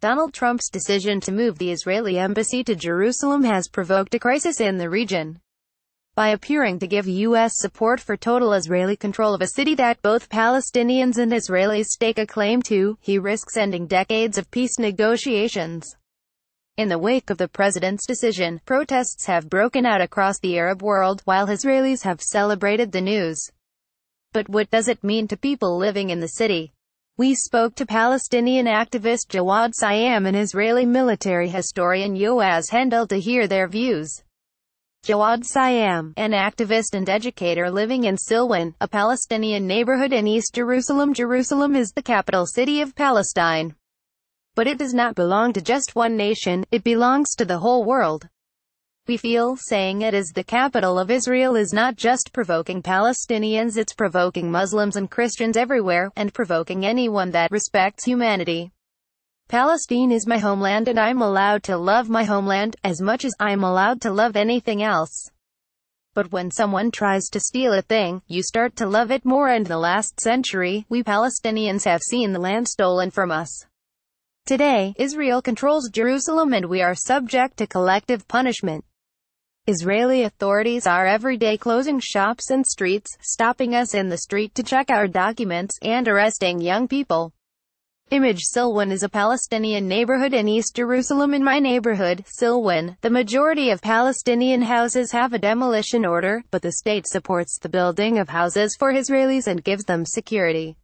Donald Trump's decision to move the Israeli embassy to Jerusalem has provoked a crisis in the region. By appearing to give U.S. support for total Israeli control of a city that both Palestinians and Israelis stake a claim to, he risks ending decades of peace negotiations. In the wake of the president's decision, protests have broken out across the Arab world, while Israelis have celebrated the news. But what does it mean to people living in the city? We spoke to Palestinian activist Jawad Siam and Israeli military historian Yoaz Hendel to hear their views. Jawad Siam, an activist and educator living in Silwan, a Palestinian neighborhood in East Jerusalem. Jerusalem is the capital city of Palestine. But it does not belong to just one nation, it belongs to the whole world. We feel saying it is the capital of Israel is not just provoking Palestinians, it's provoking Muslims and Christians everywhere, and provoking anyone that respects humanity. Palestine is my homeland and I'm allowed to love my homeland, as much as I'm allowed to love anything else. But when someone tries to steal a thing, you start to love it more, and in the last century, we Palestinians have seen the land stolen from us. Today, Israel controls Jerusalem and we are subject to collective punishment. Israeli authorities are every day closing shops and streets, stopping us in the street to check our documents, and arresting young people. Image Silwan is a Palestinian neighborhood in East Jerusalem. In my neighborhood, Silwan, the majority of Palestinian houses have a demolition order, but the state supports the building of houses for Israelis and gives them security.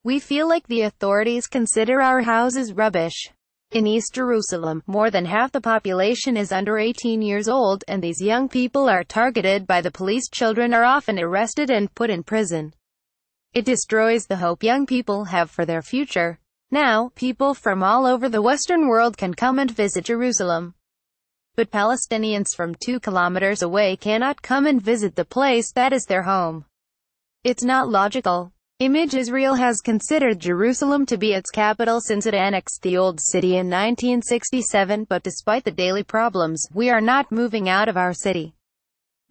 We feel like the authorities consider our houses rubbish. In East Jerusalem, more than half the population is under 18 years old, and these young people are targeted by the police. Children are often arrested and put in prison. It destroys the hope young people have for their future. Now, people from all over the Western world can come and visit Jerusalem. But Palestinians from 2 kilometers away cannot come and visit the place that is their home. It's not logical. Image Israel has considered Jerusalem to be its capital since it annexed the old city in 1967, but despite the daily problems, we are not moving out of our city.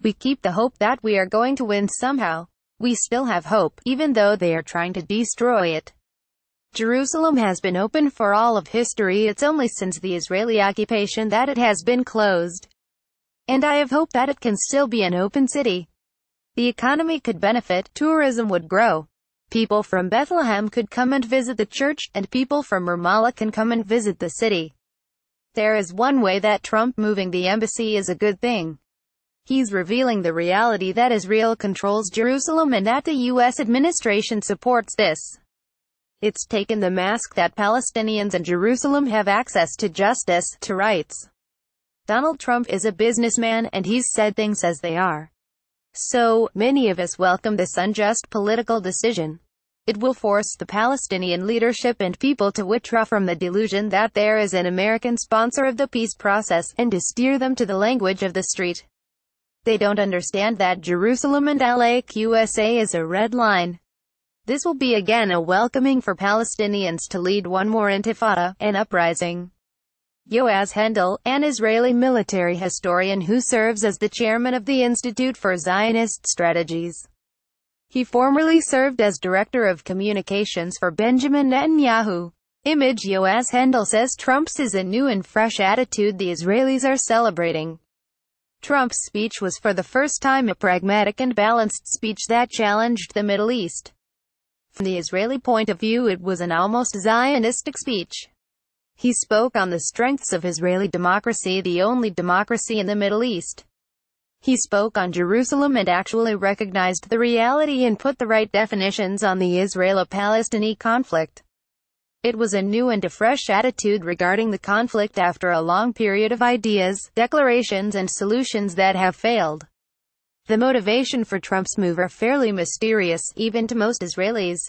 We keep the hope that we are going to win somehow. We still have hope, even though they are trying to destroy it. Jerusalem has been open for all of history. It's only since the Israeli occupation that it has been closed. And I have hope that it can still be an open city. The economy could benefit, tourism would grow. People from Bethlehem could come and visit the church, and people from Ramallah can come and visit the city. There is one way that Trump moving the embassy is a good thing. He's revealing the reality that Israel controls Jerusalem and that the U.S. administration supports this. It's taken the mask that Palestinians and Jerusalem have access to justice, to rights. Donald Trump is a businessman, and he's said things as they are. So, many of us welcome this unjust political decision. It will force the Palestinian leadership and people to withdraw from the delusion that there is an American sponsor of the peace process, and to steer them to the language of the street. They don't understand that Jerusalem and LAQUSA is a red line. This will be again a welcoming for Palestinians to lead one more intifada, an uprising. Yoaz Hendel, an Israeli military historian who serves as the chairman of the Institute for Zionist Strategies. He formerly served as director of communications for Benjamin Netanyahu. Image Yoaz Hendel says Trump's is a new and fresh attitude the Israelis are celebrating. Trump's speech was for the first time a pragmatic and balanced speech that challenged the Middle East. From the Israeli point of view, it was an almost Zionistic speech. He spoke on the strengths of Israeli democracy, the only democracy in the Middle East. He spoke on Jerusalem and actually recognized the reality and put the right definitions on the Israel-Palestine conflict. It was a new and a fresh attitude regarding the conflict after a long period of ideas, declarations and solutions that have failed. The motivation for Trump's move are fairly mysterious, even to most Israelis.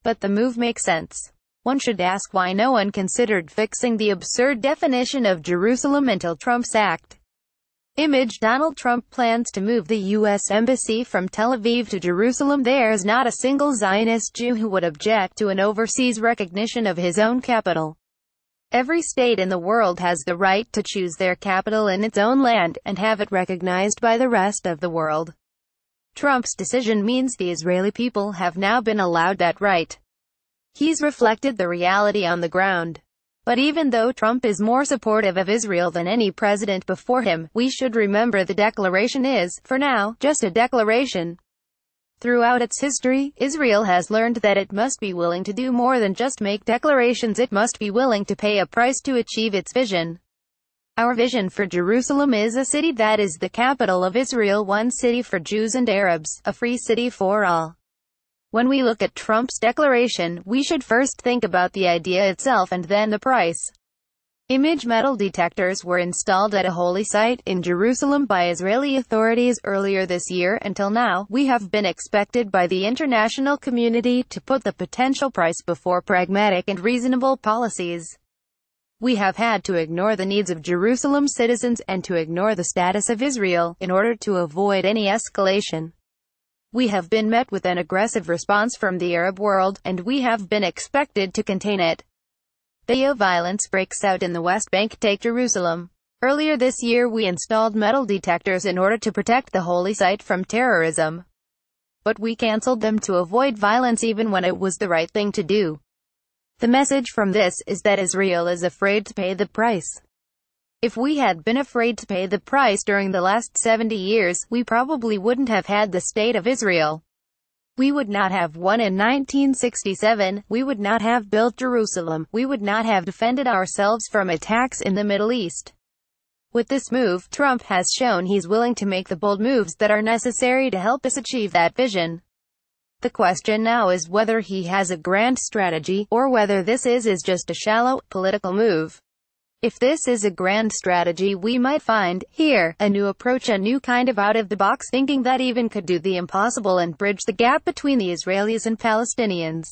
But the move makes sense. One should ask why no one considered fixing the absurd definition of Jerusalem until Trump's act. Image Donald Trump plans to move the U.S. Embassy from Tel Aviv to Jerusalem. There's not a single Zionist Jew who would object to an overseas recognition of his own capital. Every state in the world has the right to choose their capital in its own land, and have it recognized by the rest of the world. Trump's decision means the Israeli people have now been allowed that right. He's reflected the reality on the ground. But even though Trump is more supportive of Israel than any president before him, we should remember the declaration is, for now, just a declaration. Throughout its history, Israel has learned that it must be willing to do more than just make declarations. It must be willing to pay a price to achieve its vision. Our vision for Jerusalem is a city that is the capital of Israel, one city for Jews and Arabs, a free city for all. When we look at Trump's declaration, we should first think about the idea itself and then the price. Image metal detectors were installed at a holy site in Jerusalem by Israeli authorities earlier this year. Until now, we have been expected by the international community to put the potential price before pragmatic and reasonable policies. We have had to ignore the needs of Jerusalem's citizens and to ignore the status of Israel, in order to avoid any escalation. We have been met with an aggressive response from the Arab world, and we have been expected to contain it. The violence breaks out in the West Bank. Take Jerusalem. Earlier this year we installed metal detectors in order to protect the holy site from terrorism. But we cancelled them to avoid violence even when it was the right thing to do. The message from this is that Israel is afraid to pay the price. If we had been afraid to pay the price during the last 70 years, we probably wouldn't have had the State of Israel. We would not have won in 1967, we would not have built Jerusalem, we would not have defended ourselves from attacks in the Middle East. With this move, Trump has shown he's willing to make the bold moves that are necessary to help us achieve that vision. The question now is whether he has a grand strategy, or whether this is just a shallow, political move. If this is a grand strategy, we might find, here, a new approach, a new kind of out-of-the-box thinking that even could do the impossible and bridge the gap between the Israelis and Palestinians.